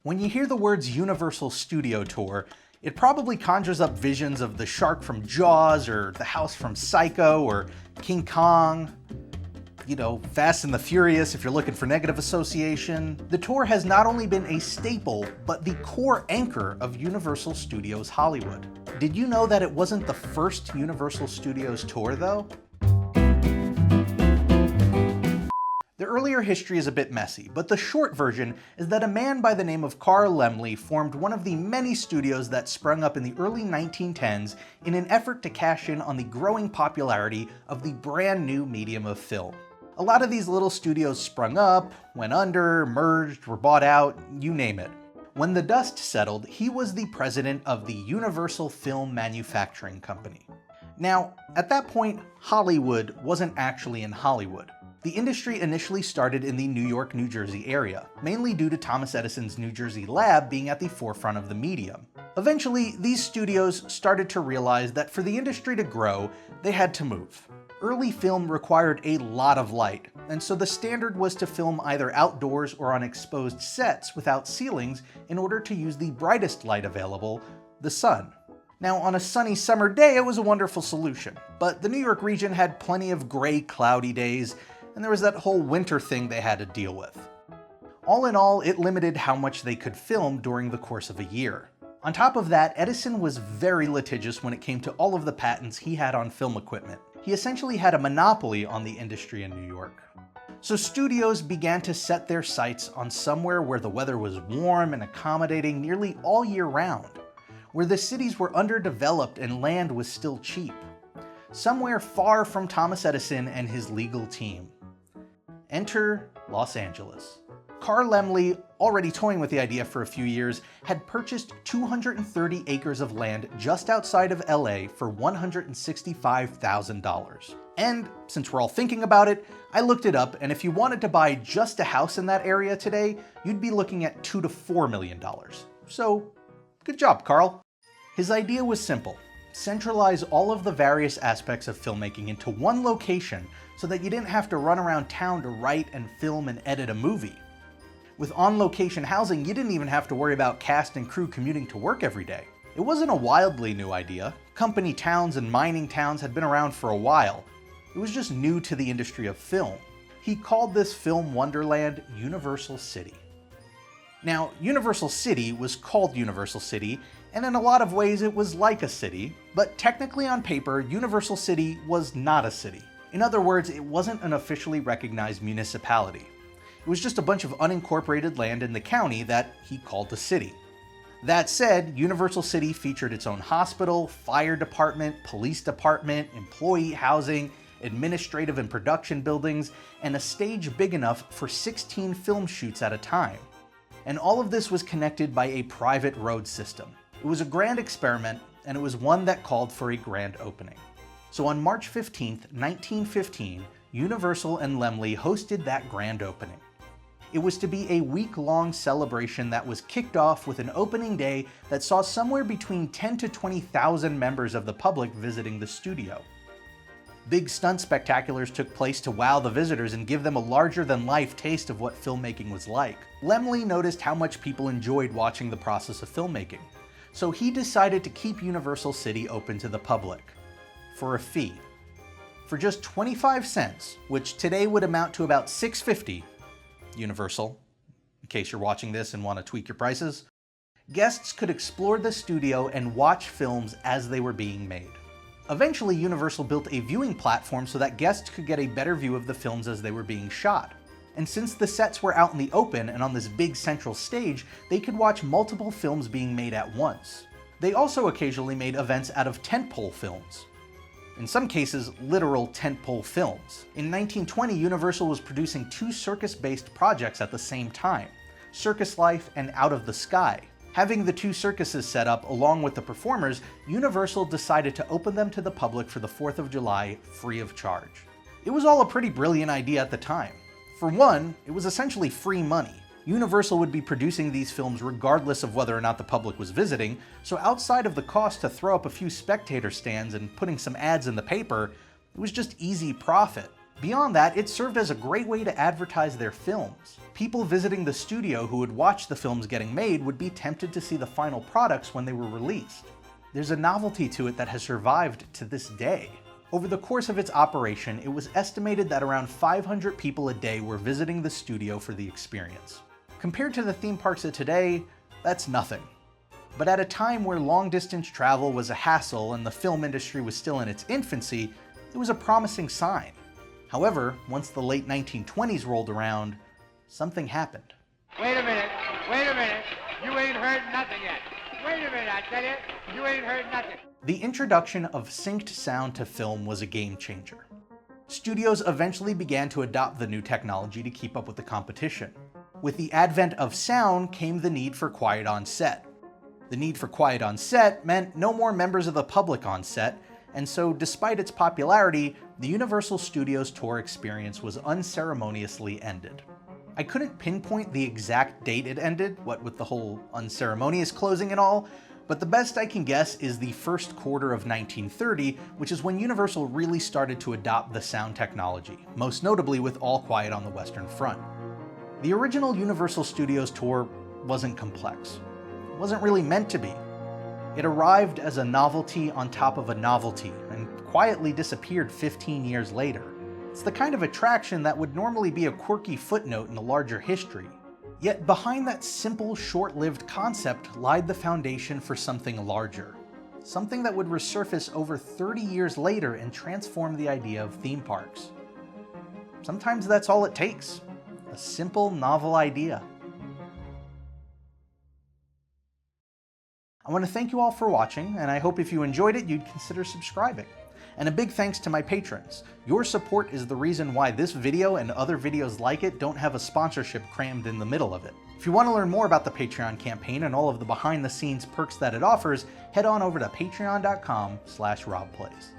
When you hear the words Universal Studio Tour, it probably conjures up visions of the shark from Jaws, or the house from Psycho, or King Kong. You know, Fast and the Furious if you're looking for negative association. The tour has not only been a staple, but the core anchor of Universal Studios Hollywood. Did you know that it wasn't the first Universal Studios tour, though? The earlier history is a bit messy, but the short version is that a man by the name of Carl Laemmle formed one of the many studios that sprung up in the early 1910s in an effort to cash in on the growing popularity of the brand new medium of film. A lot of these little studios sprung up, went under, merged, were bought out, you name it. When the dust settled, he was the president of the Universal Film Manufacturing Company. Now, at that point, Hollywood wasn't actually in Hollywood. The industry initially started in the New York, New Jersey area, mainly due to Thomas Edison's New Jersey lab being at the forefront of the medium. Eventually, these studios started to realize that for the industry to grow, they had to move. Early film required a lot of light, and so the standard was to film either outdoors or on exposed sets without ceilings in order to use the brightest light available, the sun. Now, on a sunny summer day, it was a wonderful solution, but the New York region had plenty of gray, cloudy days, and there was that whole winter thing they had to deal with. All in all, it limited how much they could film during the course of a year. On top of that, Edison was very litigious when it came to all of the patents he had on film equipment. He essentially had a monopoly on the industry in New York. So studios began to set their sights on somewhere where the weather was warm and accommodating nearly all year round, where the cities were underdeveloped and land was still cheap. Somewhere far from Thomas Edison and his legal team. Enter Los Angeles. Carl Laemmle, already toying with the idea for a few years, had purchased 230 acres of land just outside of LA for $165,000. And since we're all thinking about it, I looked it up, and if you wanted to buy just a house in that area today, you'd be looking at $2 to $4 million. So, good job, Carl. His idea was simple. Centralize all of the various aspects of filmmaking into one location so that you didn't have to run around town to write and film and edit a movie. With on-location housing, you didn't even have to worry about cast and crew commuting to work every day. It wasn't a wildly new idea. Company towns and mining towns had been around for a while. It was just new to the industry of film. He called this film wonderland Universal City. Now, Universal City was called Universal City, and in a lot of ways it was like a city, but technically on paper, Universal City was not a city. In other words, it wasn't an officially recognized municipality. It was just a bunch of unincorporated land in the county that he called the city. That said, Universal City featured its own hospital, fire department, police department, employee housing, administrative and production buildings, and a stage big enough for 16 film shoots at a time. And all of this was connected by a private road system. It was a grand experiment, and it was one that called for a grand opening. So on March 15th, 1915, Universal and Laemmle hosted that grand opening. It was to be a week-long celebration that was kicked off with an opening day that saw somewhere between 10 to 20,000 members of the public visiting the studio. Big stunt spectaculars took place to wow the visitors and give them a larger-than-life taste of what filmmaking was like. Laemmle noticed how much people enjoyed watching the process of filmmaking, so he decided to keep Universal City open to the public. For a fee. For just 25 cents, which today would amount to about $6.50, Universal, in case you're watching this and want to tweak your prices, guests could explore the studio and watch films as they were being made. Eventually, Universal built a viewing platform so that guests could get a better view of the films as they were being shot. And since the sets were out in the open and on this big central stage, they could watch multiple films being made at once. They also occasionally made events out of tentpole films. In some cases, literal tentpole films. In 1920, Universal was producing two circus-based projects at the same time, Circus Life and Out of the Sky. Having the two circuses set up along with the performers, Universal decided to open them to the public for the 4th of July free of charge. It was all a pretty brilliant idea at the time. For one, it was essentially free money. Universal would be producing these films regardless of whether or not the public was visiting, so outside of the cost to throw up a few spectator stands and putting some ads in the paper, it was just easy profit. Beyond that, it served as a great way to advertise their films. People visiting the studio who would watch the films getting made would be tempted to see the final products when they were released. There's a novelty to it that has survived to this day. Over the course of its operation, it was estimated that around 500 people a day were visiting the studio for the experience. Compared to the theme parks of today, that's nothing. But at a time where long-distance travel was a hassle and the film industry was still in its infancy, it was a promising sign. However, once the late 1920s rolled around, something happened. Wait a minute, you ain't heard nothing yet. Wait a minute, I tell you, you ain't heard nothing. The introduction of synced sound to film was a game changer. Studios eventually began to adopt the new technology to keep up with the competition. With the advent of sound came the need for quiet on set. The need for quiet on set meant no more members of the public on set, and so despite its popularity, the Universal Studios tour experience was unceremoniously ended. I couldn't pinpoint the exact date it ended, what with the whole unceremonious closing and all, but the best I can guess is the first quarter of 1930, which is when Universal really started to adopt the sound technology, most notably with All Quiet on the Western Front. The original Universal Studios tour wasn't complex. It wasn't really meant to be. It arrived as a novelty on top of a novelty and quietly disappeared 15 years later. It's the kind of attraction that would normally be a quirky footnote in a larger history. Yet behind that simple, short-lived concept lied the foundation for something larger. Something that would resurface over 30 years later and transform the idea of theme parks. Sometimes that's all it takes. A simple, novel idea. I want to thank you all for watching, and I hope if you enjoyed it, you'd consider subscribing. And a big thanks to my patrons. Your support is the reason why this video and other videos like it don't have a sponsorship crammed in the middle of it. If you want to learn more about the Patreon campaign and all of the behind-the-scenes perks that it offers, head on over to patreon.com/robplays.